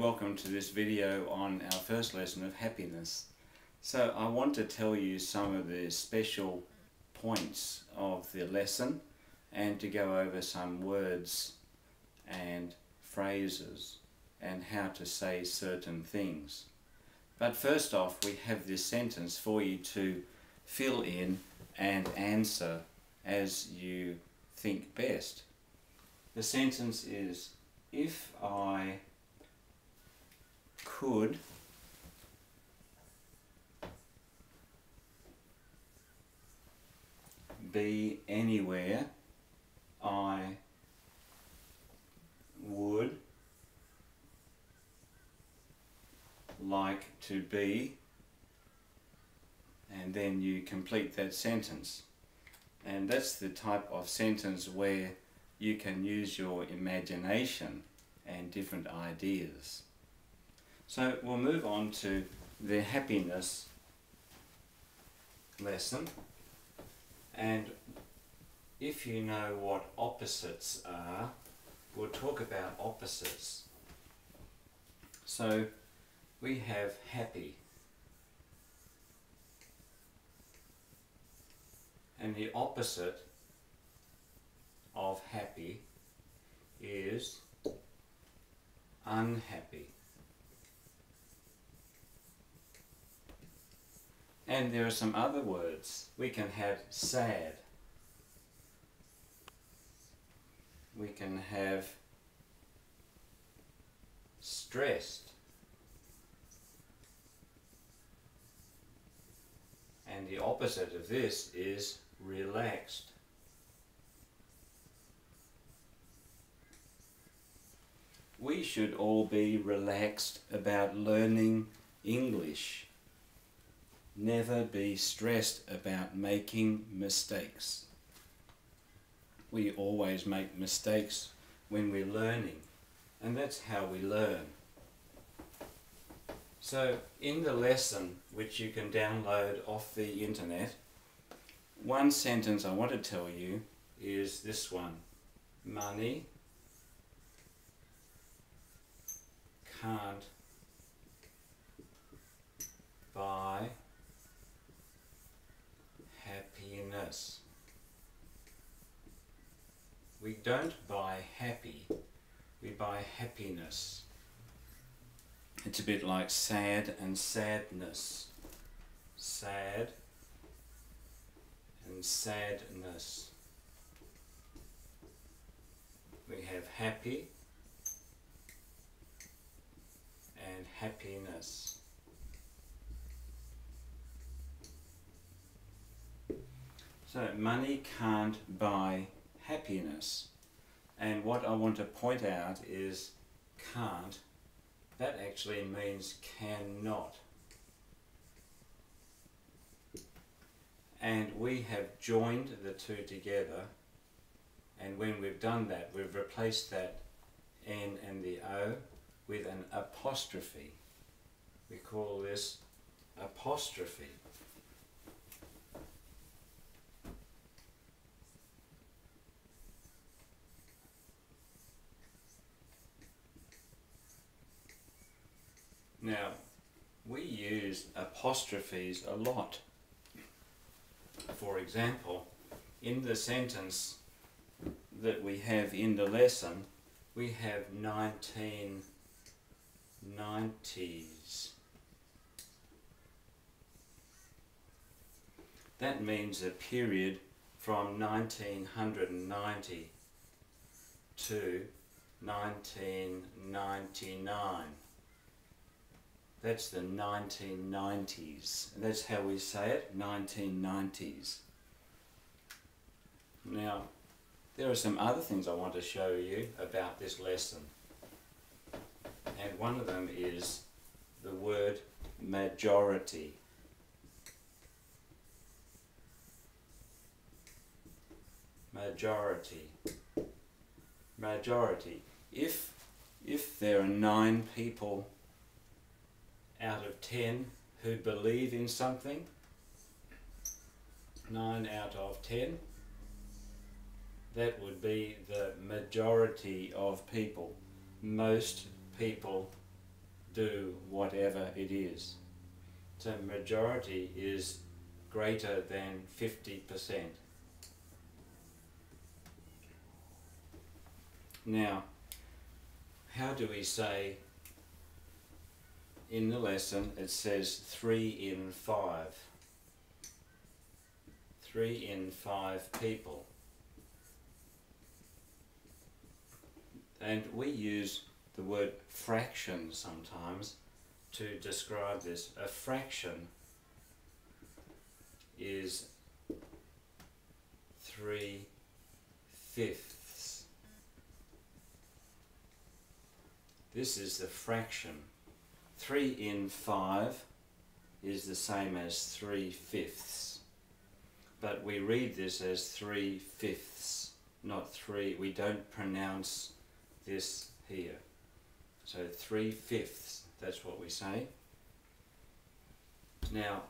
welcome to this video on our first lesson of happiness. So I want to tell you some of the special points of the lesson and to go over some words and phrases and how to say certain things. But first off, we have this sentence for you to fill in and answer as you think best. The sentence is, if I could be anywhere, I would like to be, and then you complete that sentence. And that's the type of sentence where you can use your imagination and different ideas. So we'll move on to the happiness lesson, and if you know what opposites are, we'll talk about opposites. So we have happy, and the opposite of happy is unhappy. And there are some other words. We can have sad. We can have stressed. And the opposite of this is relaxed. We should all be relaxed about learning English. Never be stressed about making mistakes. We always make mistakes when we're learning, and that's how we learn. So in the lesson, which you can download off the internet, one sentence I want to tell you is this one: money can't buy happiness. We don't buy happy, we buy happiness. It's a bit like sad and sadness. Sad and sadness. We have happy and happiness. So money can't buy happiness, and what I want to point out is can't. That actually means cannot, and we have joined the two together, and when we've done that, we've replaced that N and the O with an apostrophe. We call this apostrophe. Now, we use apostrophes a lot. For example, in the sentence that we have in the lesson, we have 1990s. That means a period from 1990 to 1999. That's the 1990s. That's how we say it, 1990s. Now, there are some other things I want to show you about this lesson. And one of them is the word majority. Majority. Majority. If there are 9 people out of 10 who believe in something, 9 out of 10, that would be the majority of people. Most people do whatever it is. So majority is greater than 50%. Now, how do we say, in the lesson it says 3 in 5. 3 in 5 people. And we use the word fraction sometimes to describe this. A fraction is 3/5. This is the fraction. 3 in 5 is the same as 3/5. But we read this as 3/5, not 3. We don't pronounce this here. So 3/5, that's what we say. Now,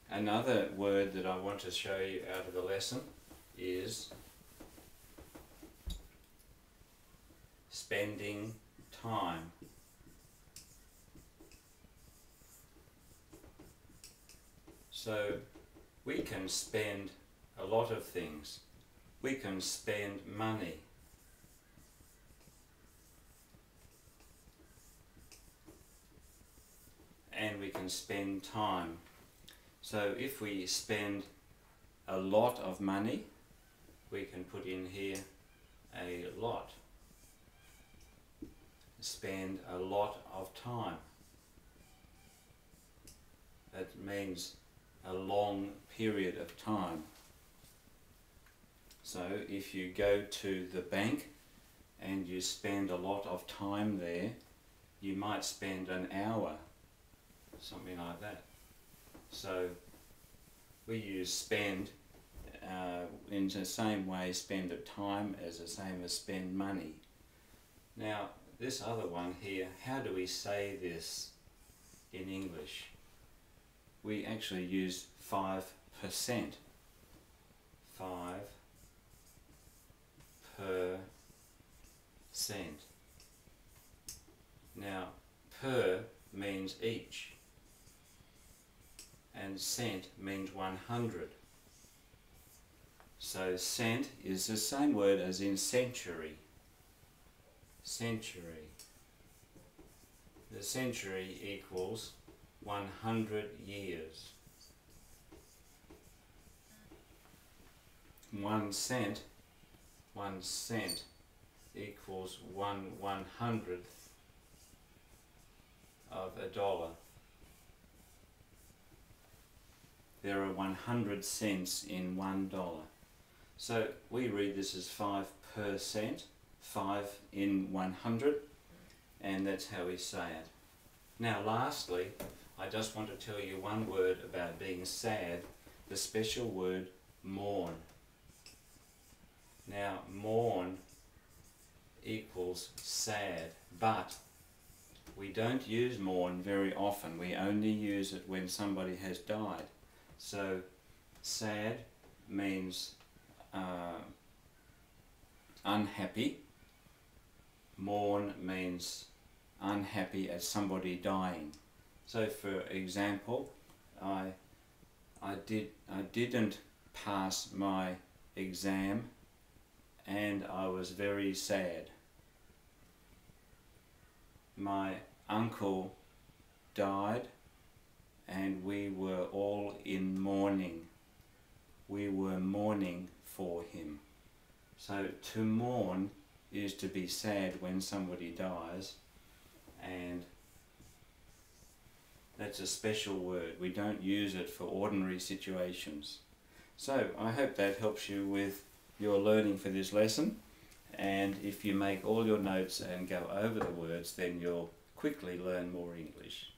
another word that I want to show you out of the lesson is spending time. So we can spend a lot of things. We can spend money. And we can spend time. So if we spend a lot of money, we can put in here a lot. Spend a lot of time. That means a long period of time. So if you go to the bank and you spend a lot of time there, you might spend an hour, something like that. So we use spend in the same way, spend of time as the same as spend money. Now this other one here, how do we say this in English? We actually use 5%. 5%. Now, per means each, and cent means 100. So cent is the same word as in century. Century. The century equals 100 years. 1 cent equals 1/100th of a dollar. There are 100 cents in $1. So we read this as 5%, 5 in 100, and that's how we say it. Now lastly, I just want to tell you one word about being sad, the special word mourn. Now mourn equals sad, but we don't use mourn very often. We only use it when somebody has died. So sad means unhappy. Mourn means unhappy at somebody dying. So for example, I didn't pass my exam and I was very sad. My uncle died and we were all in mourning. We were mourning for him. So to mourn is to be sad when somebody dies, and that's a special word. We don't use it for ordinary situations. So I hope that helps you with your learning for this lesson, and if you make all your notes and go over the words, then you'll quickly learn more English.